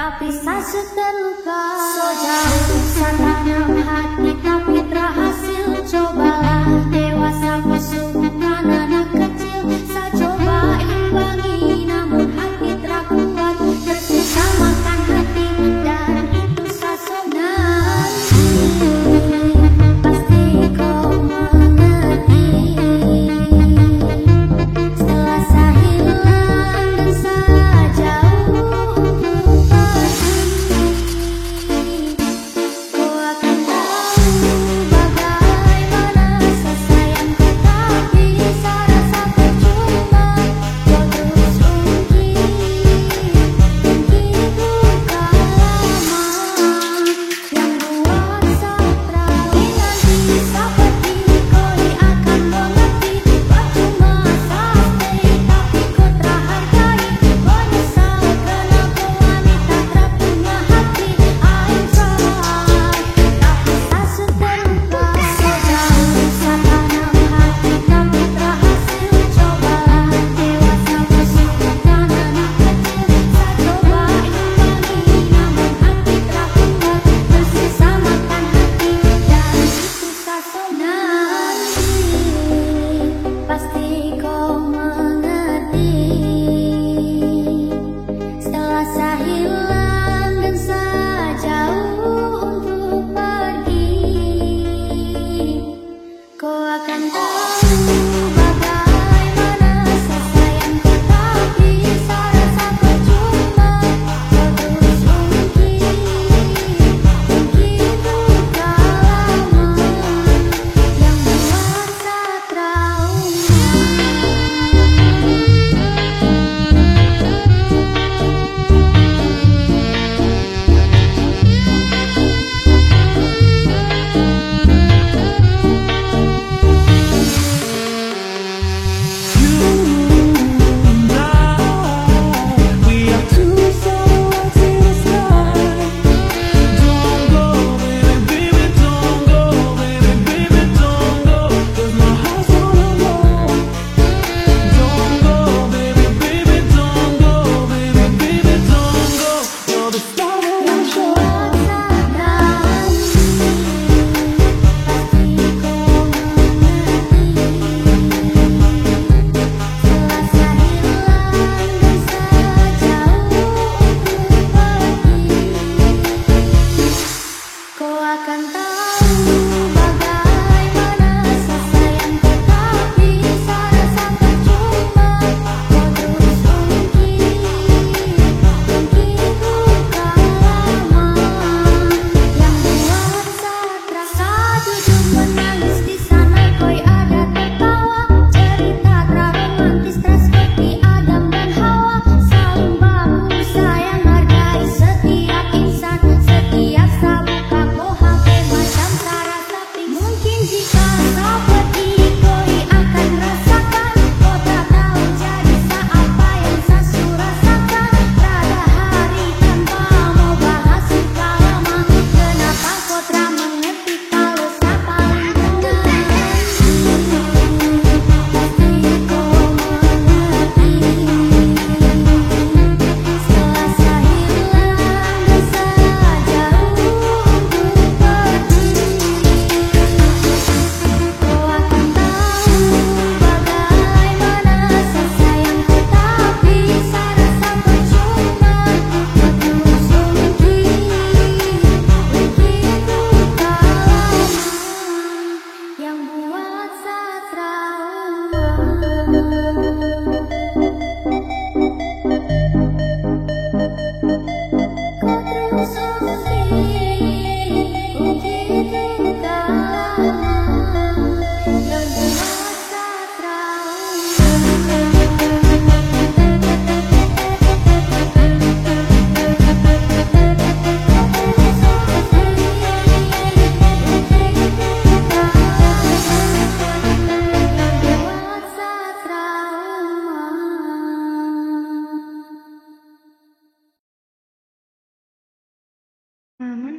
Tapi saya terluka, so jauh sananya hati tapi berhasil. Cobalah dewasa masukkan anak kecil. Saya coba imbangi namun hati terkuat. Tersisa makan hati dan itu sasona. Pasti kau mengerti. Setelah saya hilang dan saya jauh pergi, kau akan tahu bagaimana saya sayang kau.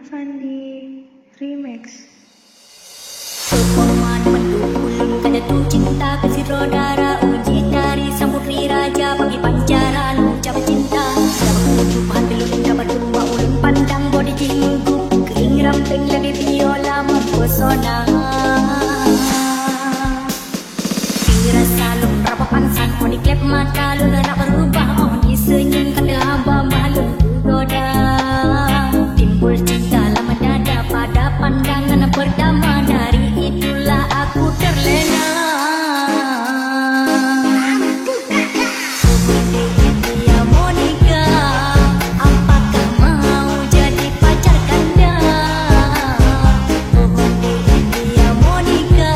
Maman Fandi Remix. Pepoman mendukung kada tu cinta kasih rodara uji dari samudri raja bagi pancaran ucap cinta dapat tujuh hati lulun dapat dua ulun pandang bodi jingguk kering ramping lagi biola mempesona kira salung berapa pansan on diklep mata lu nak berubah on disenyum kada hamba malu goda timbul cinta lama dada pada pandangan pertama dari itulah aku terlena. Dia Monica, apakah mau jadi pacar kanda? Dia Monica,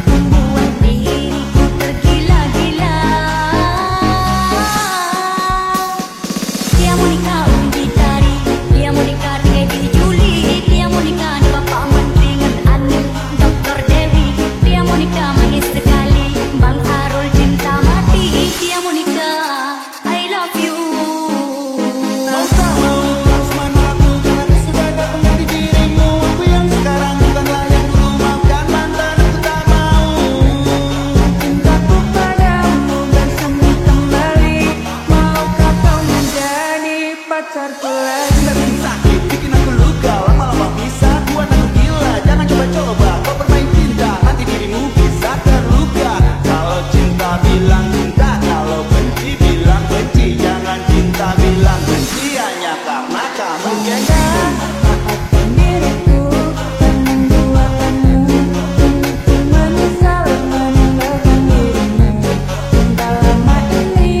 membuat diriku tergila-gila. Dia Monica uji tari, dia Monica dengan diri Juli, dia Monica ni bapa menteri dengan anu Dr. Dewi, dia Monica manis sekali, Bang Arul cinta mati, dia Monica, I love you. Mau tak mau harus melakukan sudah ada pengganti dirimu. Aku yang sekarang bukanlah yang dulu, maafkan mantan aku tak mau. Cintaku padamu bersemi kembali. Maukah kau menjadi pacarku lagi? Cinta bikin sakit, bikin aku luka, lama-lama bisa buat aku gila. Jangan coba-coba kau bermain cinta, nanti dirimu bisa terluka. Kalau cinta bilang cinta, kalau benci bilang benci. Jangan cinta bilang benci hanya karena kamu gengnya. Maafkan diriku karena membuatkanmu untuk menyesal meninggalkan dirimu. Cinta lama ini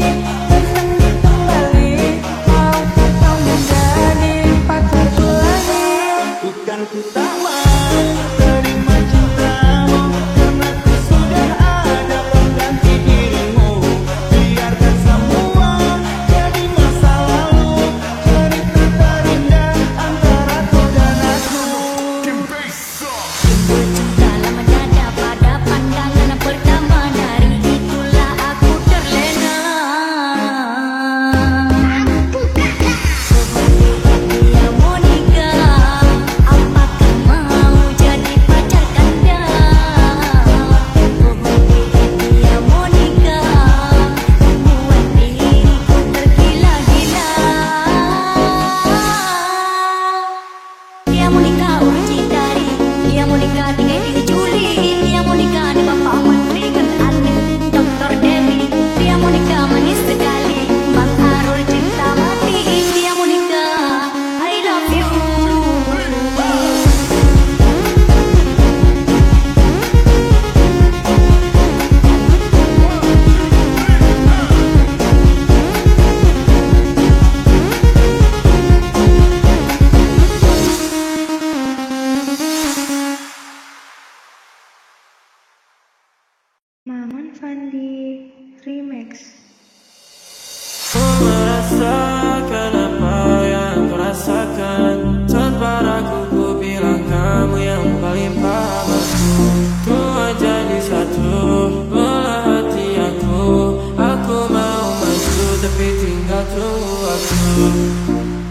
bersemi kembali. Maukah kau menjadi pacarku lagi? Bukan ku tak mau terima cintamu, karena ku sudah ada pengganti dirimu. Biarkan semua jadi masa lalu, cerita terindah antara kau dan aku. Timbul cinta lama dada pada pandangan pertama dari itulah aku terlena. Dia Monica, apakah mau jadi pacar kanda? Dia Monica, membuat diriku tergila-gila. Dia Monica uji tari, dia Monica dengan diri Juli, dia Monica ni bapa menteri dengan anu Dr. Dewi, dia Monica manis sekali, Bang Arul cinta mati, dia Monica, I love you. Maman Fandi Remix. Ku merasakan apa yang kau rasakan. Tanpa ragu ku bilang kamu yang paling paham aku. Tua jadi satu belah hati aku. Aku mau maju tapi tinggal tunggu aku.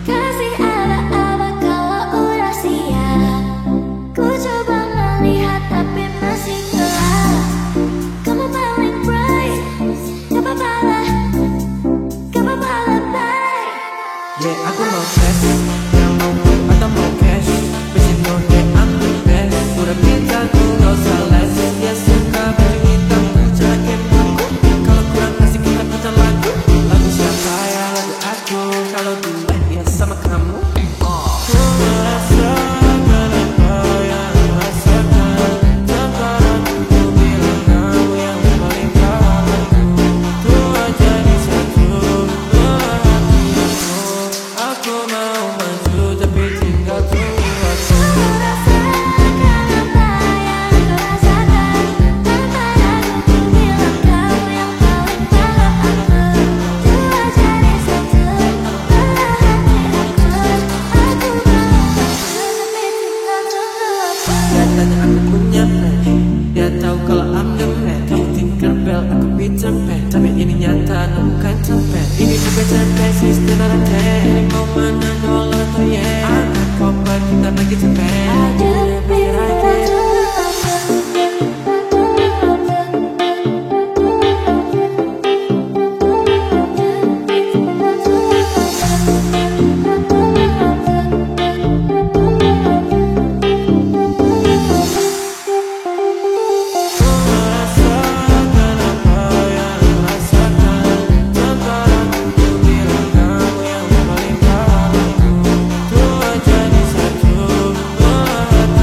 Kasih aba-aba kalau udah siap. Ku coba melihat tapi masih gelap. Kamu paling bright, gak apa-apa lah, gak apa-apa lah, bye. Yeah, aku mau tes, yang mau atau mau cash. But you know that I'm the best. Udah pintar ku gak usah les. Dia suka baju hitam, jaket aku. Kalau kurang kasih kita putar lagu. Lagu siapa ya lagu aku. Kalau duet ya sama kamu. Ku merasakan apa yang ku rasakan. Tanpa ragu ku bilang kamu yang paling paham aku. Tua jadi satu belah hati aku. Aku mau maju tapi tinggal tunggu aku. Ku rasakan apa yang kau rasakan. Tanpa ragu ku bilang kamu yang paling paham aku. Dua jadi satu belah hati aku. Aku mau maju tapi tinggal tunggu aku. Katanya aku punya plan. Dia tahu kalau I'm the man. Kamu Tinkerbell, aku Peter Pan. Tapi ini nyata, no bukan cerpen. Ini bukan cerpen, sistem orang ten. Ini mau mana nolak atau yeah. Anak kau make it to bed. I didn't mean that to Merasakan apa yang merasakan, antara ku bilang kamu yang paling tahu. Tua jadi satu, hati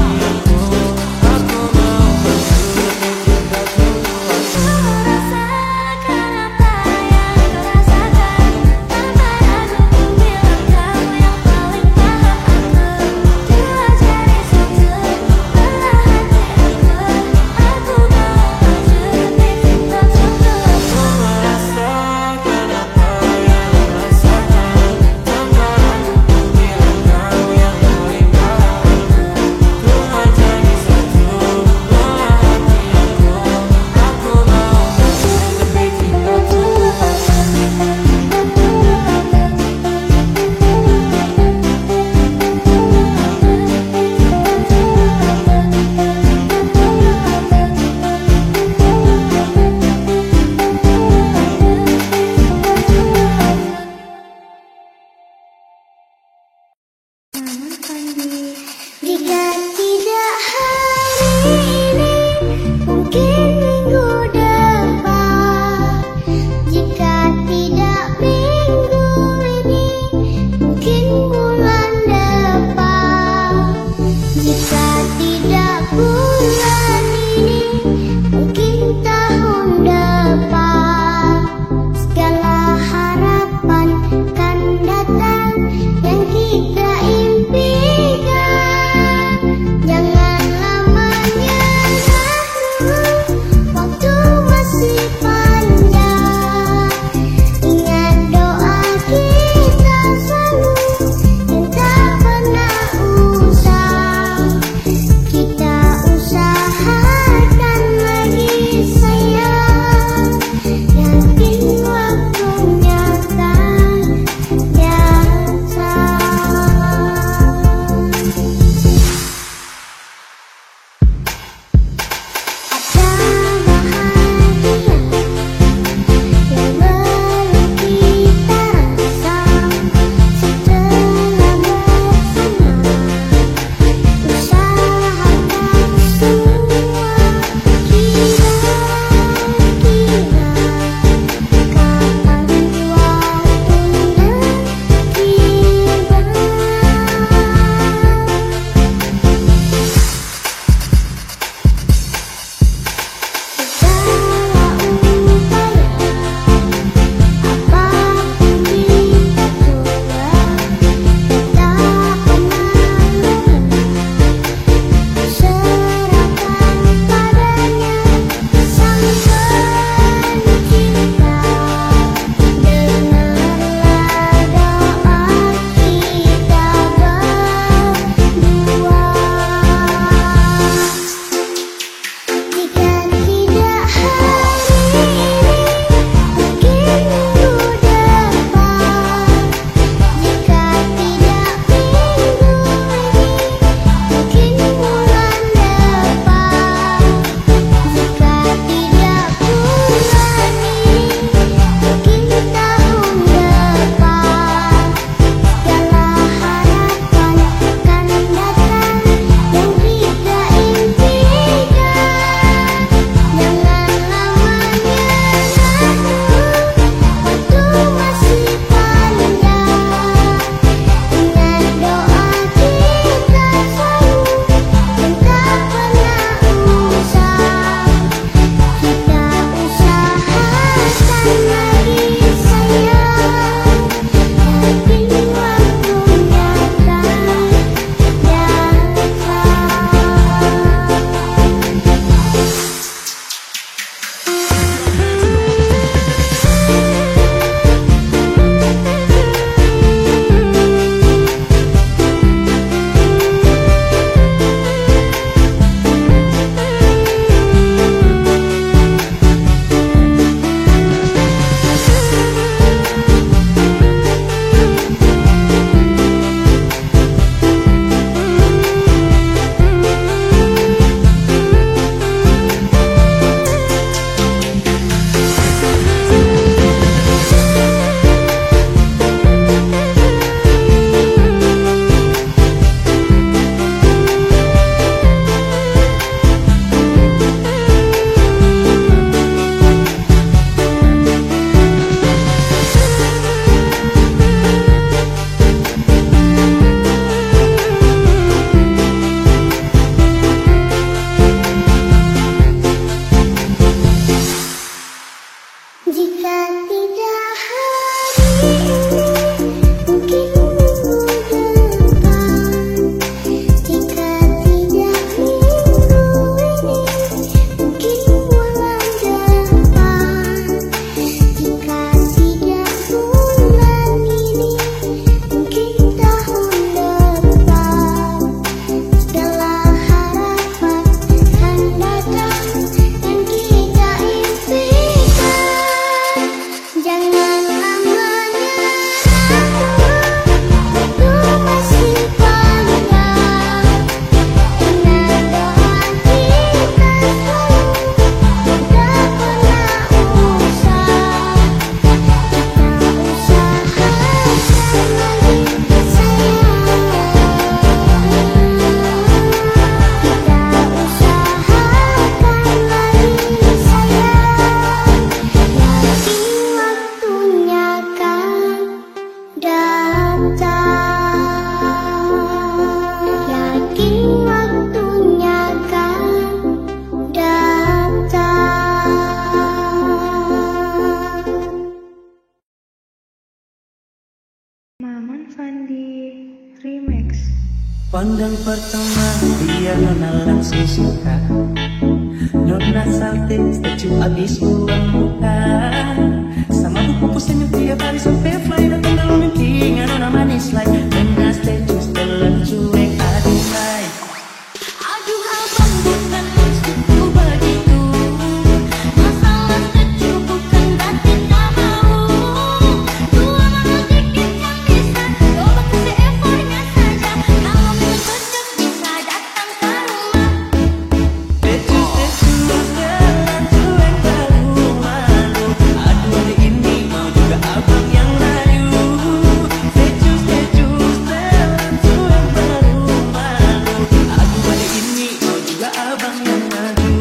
Fandi Remix. Pandang pertama dia nona langsung suka. Nona salting statue abis uang muka. Sama buku pusing tiap hari sampai fly. Datang dalam mimpi nona manis like. Nona statue setelah cuek aduh hai. Aduh abang bukan maksudku begitu. Masalah statue bukan berarti tak mau. Dua malam dikit yang bisa. Coba kasih effortnya saja. Kalau memang cocok bisa datang ke rumah. Statue jalan cuek baru malu. Aduh hari ini mau juga abang yang layu. Statue jalan cuek baru malu. Aduh hari ini mau juga abang yang layu.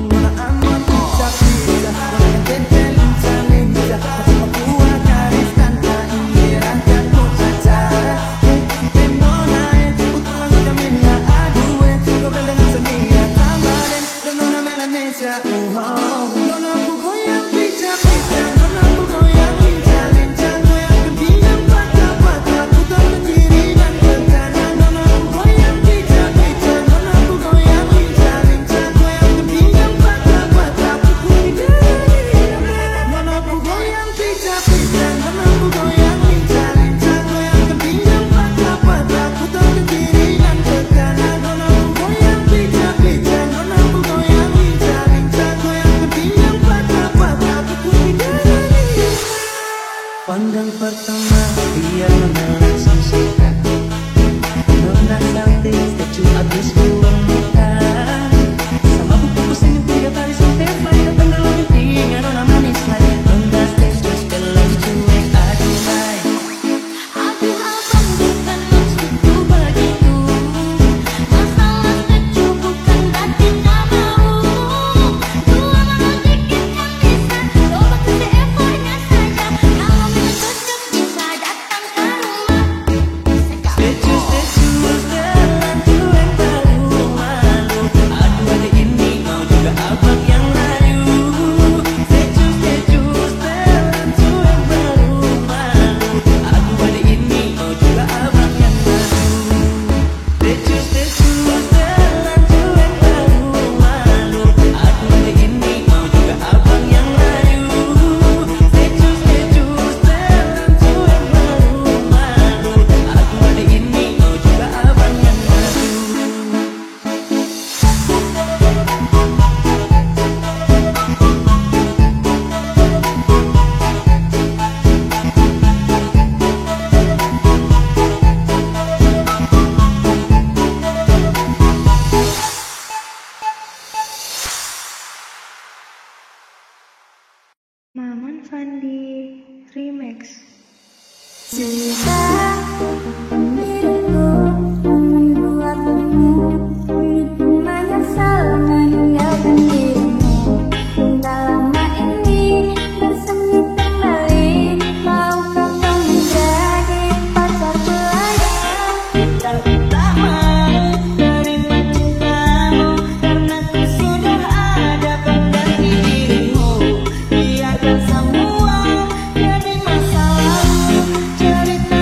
Wanna aman bisa bisa. Wanna teteh linca linca. Masih papua garis tanta ini rakyatku aja. Nona utang kamera aduh ngobrol dengan senia kamarin dan nona Melanesia. Nona aku goyang pijak-pijak. Nona aku goyang linca-linca. Goyang ke pinggang patah-patah. Putar ke kiri dan ke kanan. Nona aku goyang pijak-pijak. Nona aku goyang linca-linca. Goyang ke pinggang patah-patah. Pukul di dada. Nona aku goyang pijak-pijak. Nona aku goyang linca-linca. Goyang ke pinggang patah-patah. Putar ke kiri dan ke kanan. Nona aku goyang pijak-pijak. Nona aku goyang linca-linca. Goyang ke pinggang patah-patah. Pukul di dada. Pandang pertama dia nona langsung suka. Nona salting statue abis uang muka. Sama buku pusing tiap hari sampai fly. Datang dalam mimpi nona manis like. Nona statue setelah cuek aduh hai. Aduh abang bukan maksudku begitu. Masalah statue bukan berarti tak mau. Dua malam dikit yang bisa. Coba kasih effortnya saja. Kalau memang cocok bisa datang ke rumah. Statue jalan cuek baru malu. Aduh hari ini mau juga abang yang layu. Statue jalan cuek baru malu. Aduh hari ini mau juga abang yang layu. Statue jalan cuek baru malu. Aduh hari ini mau juga abang yang layu. Statue jalan cuek baru malu. Aduh hari ini mau juga abang yang layu. Maman Fandi Remix. Cinta diriku membuatmu begitu menyesal meninggalkan dirimu. Tak lama ini bersemi kembali. Maukah kau menjadi pacarku lagi? Tak utama terima cintamu karena ku sudah ada pengganti dirimu. Biarkan semua jadi masa lalu. Cerita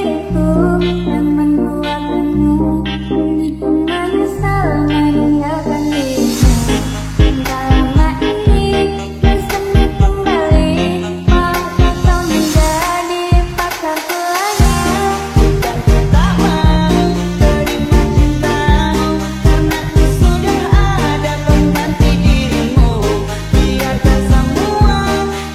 diriku yang membuatmu kini pun menyesal meninggalkan dirimu. Tak lama ini bersemi kembali, maukah kau menjadi pacarku lagi? Dan ku tak mau terima cintamu, karena ku sudah ada pengganti dirimu. Biarkan semua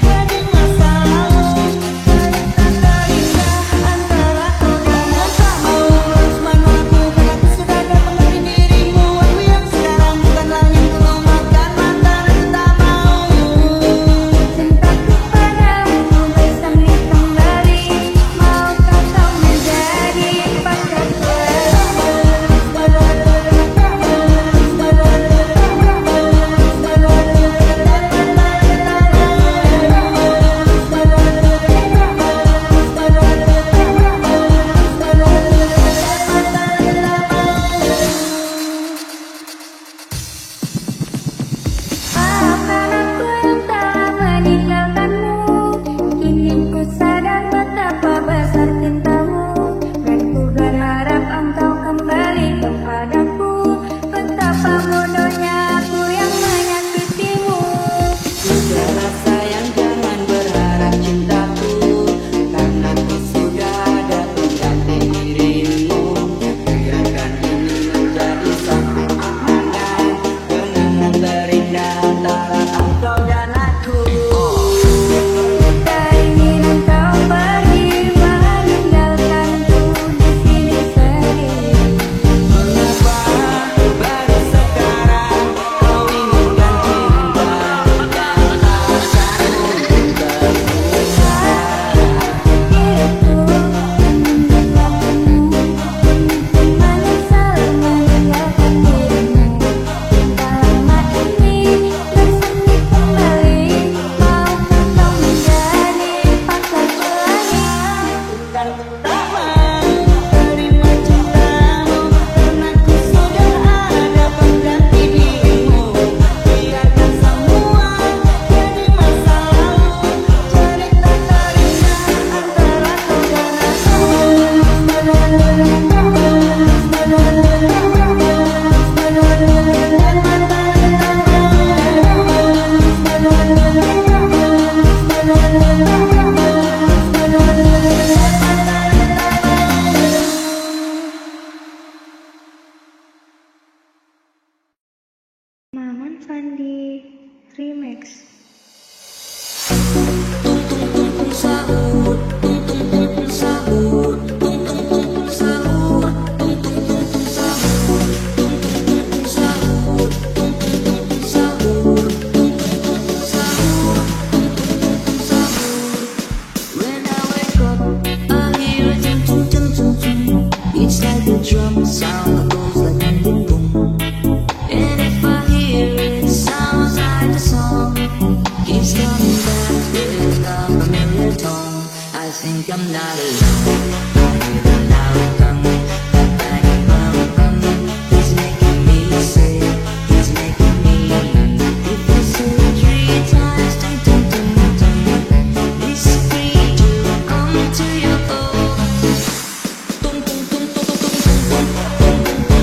jadi masa lalu. Cerita terindah antara aku dan kamu. Harus mana aku, karena ku sudah ada pengganti dirimu. Aku yang sekarang bukan lagi yang kau makan mata dan tak mau. Cintaku padamu bersemi kembali, maukah kau menjadi pacarku Maafkan aku yang telah meninggalkanmu. Kini ku sadar betapa besar cintamu, dan ku berharap engkau kembali kepadaku. Betapa bodohnya aku yang menyakitimu. Sudahlah sayang, jangan berharap cintaku, karena ku sudah ada pengganti dirimu. Biarkan ini menjadi satu kenangan, kenangan terindah antara engkau dan aku. Tak ingin engkau pergi meninggalkanku di sini sendiri. Mengapa baru sekarang kau inginkan cinta dan asalmu terpisah? Diriku yang membuatmu kini pun menyesal meninggalkan dirimu. Tak lama ini bersemi kembali, maukah kau menjadi pacarku lagi? Dan ku tak mau terima cintamu, karena ku sudah ada pengganti dirimu. Biarkan semua jadi masa lalu. Cerita terindah antara kau dan Maman Fandi Remix. When I wake up, I hear a dum dum dum dum dum. It's like a drum sound that goes like boom boom boom. And if I hear it, it sounds like a song. Keeps coming back with a familiar tone. I think I'm not alone. I hear the loud gun, that banging bum bum. He's making me say, he's making me. If you say it 3 times, dum dum dum dum. It's free to come to your home. Boom boom boom boom boom boom boom boom boom.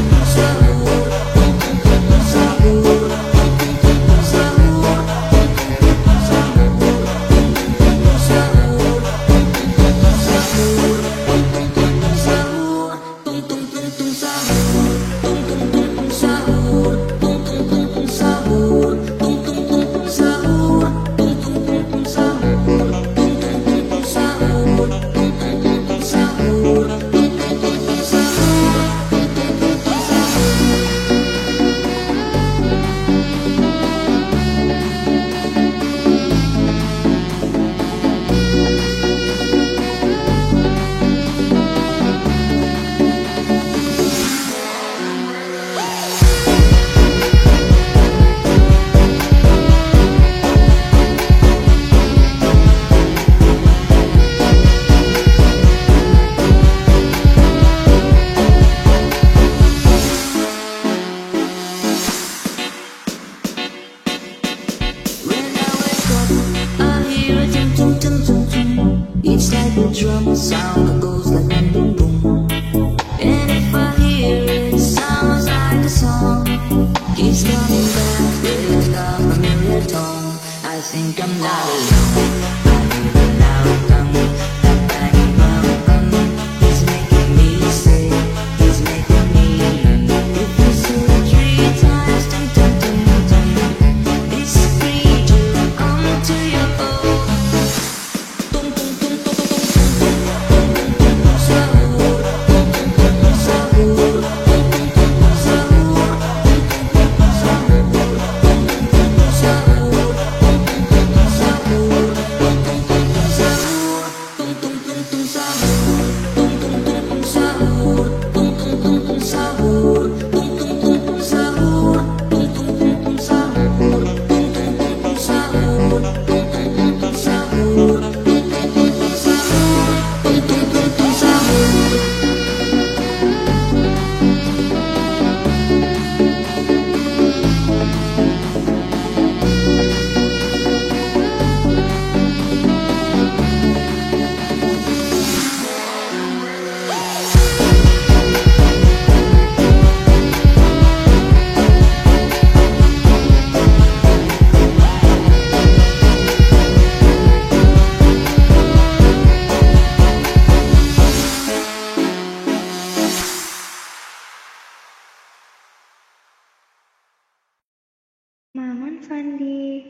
Fandi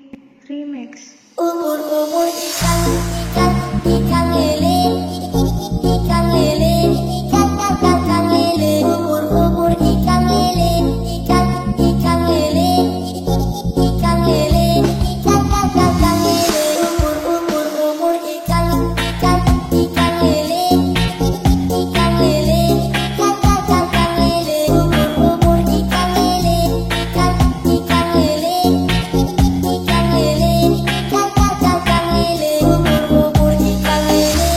Remix. Umur-umur ikan lele, ikan lele, ikan lele. Umur-umur ikan lele, ikan lele, ikan lele, ikan lele. Umur-umur ikan lele, ikan lele, ikan lele. Umur-umur ikan lele, ikan lele. Ikan lele, ikan lele, umur-umur ikan lele,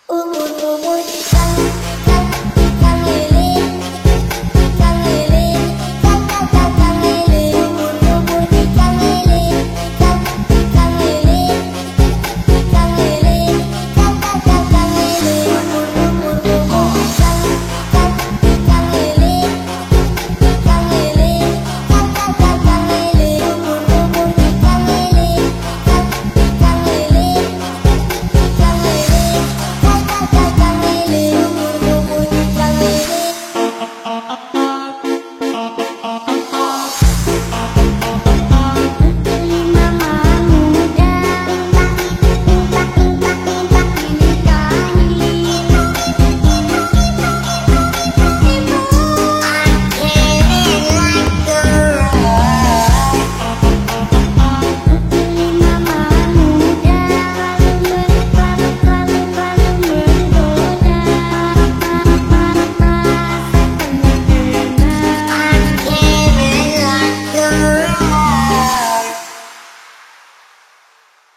umur-umur ikan lele, ikan lele, ikan lele, umur-umur ikan lele, ikan lele, ikan lele, ikan lele, umur-umur ikan lele. Ikan lele, ikan lele, umur-umur ikan lele, ikan lele, ikan lele, ikan lele, umur-umur ikan lele. Mama muda,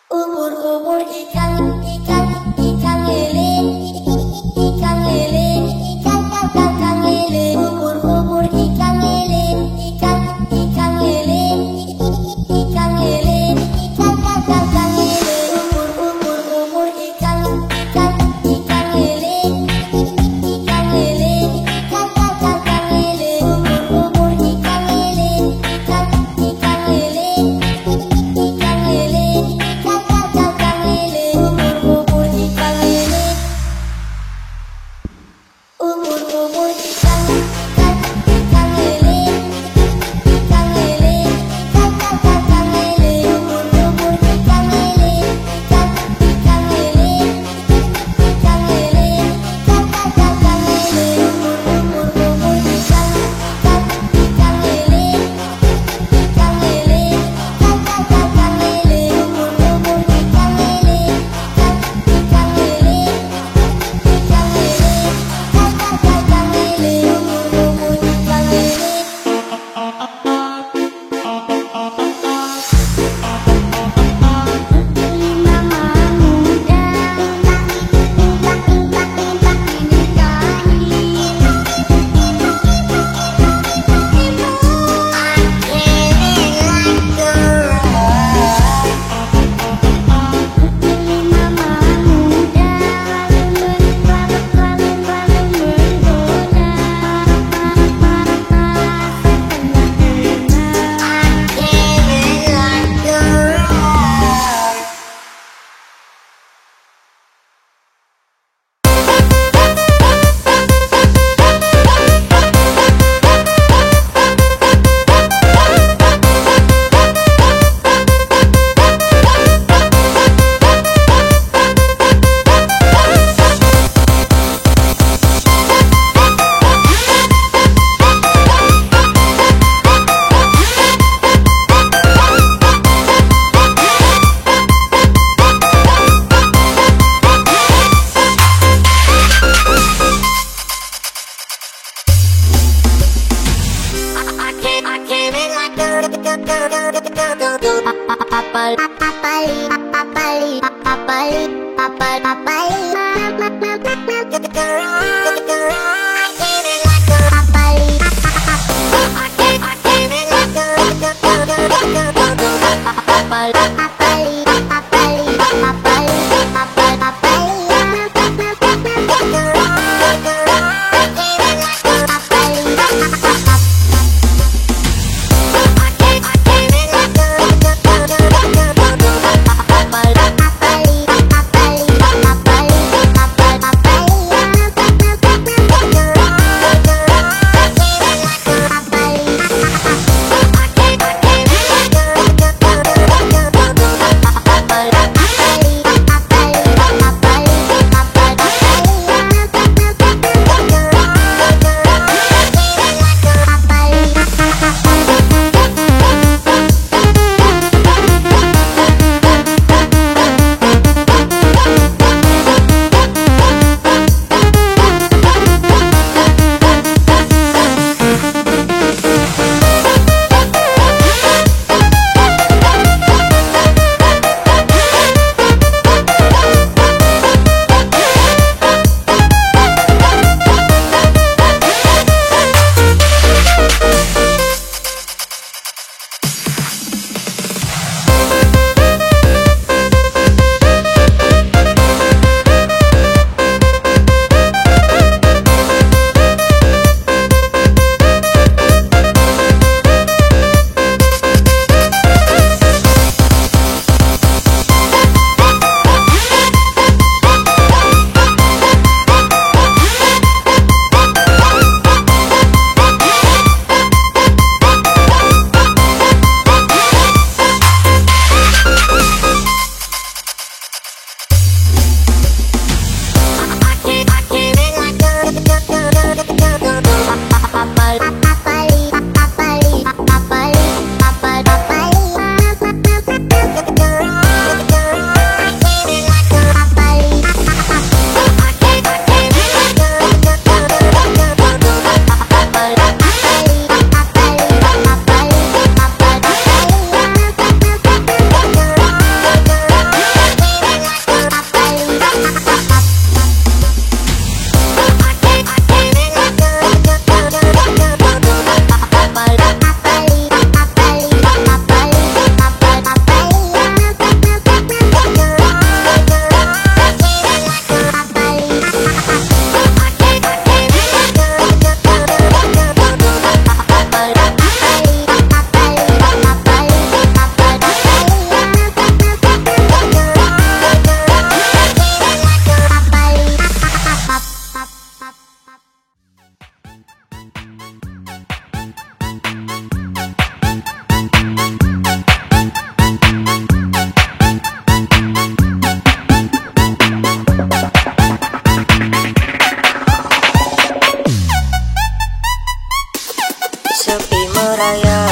umur-umur ikan lele, ikan lele, ikan lele, umur-umur ikan lele, ikan lele, ikan lele, ikan lele, umur-umur ikan lele, ikan lele, ikan lele, umur-umur ikan lele, ikan lele. Ikan lele, ikan lele, umur-umur ikan lele, umur-umur ikan lele, ikan lele, ikan lele, umur-umur ikan lele, ikan lele, ikan lele, ikan lele, umur-umur ikan lele. Ikan lele, ikan lele, umur-umur ikan lele, ikan lele, ikan lele, ikan lele, umur-umur ikan lele. Mama muda,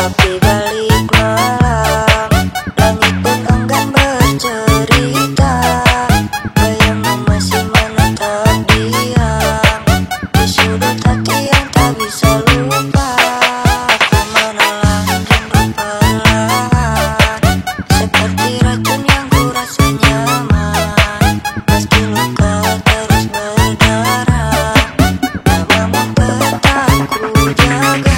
Tapi balik malam langit pun enggan bercerita. Bayangmu masih menetap diam di sudut hati yang tak bisa lupa. Aku menelan rindu perlahan, seperti racun yang ku rasa nyaman. Meski luka terus berdarah, namamu tetap ku jaga.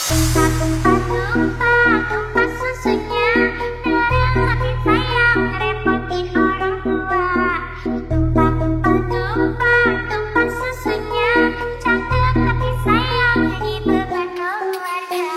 Tumpah susunya, hati sayang ngerepotin orang tua. Tumpah susunya, cakep hati sayang jadi beban keluarga.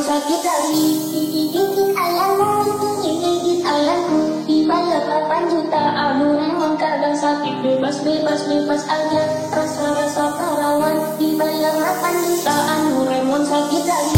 sakit hati, dikit-dikit alammu, dikit-dikit alamku di malam. rasa bebas aja. Rasa-rasa perawan dibayar 8 jutaan. Remon sakit lagi.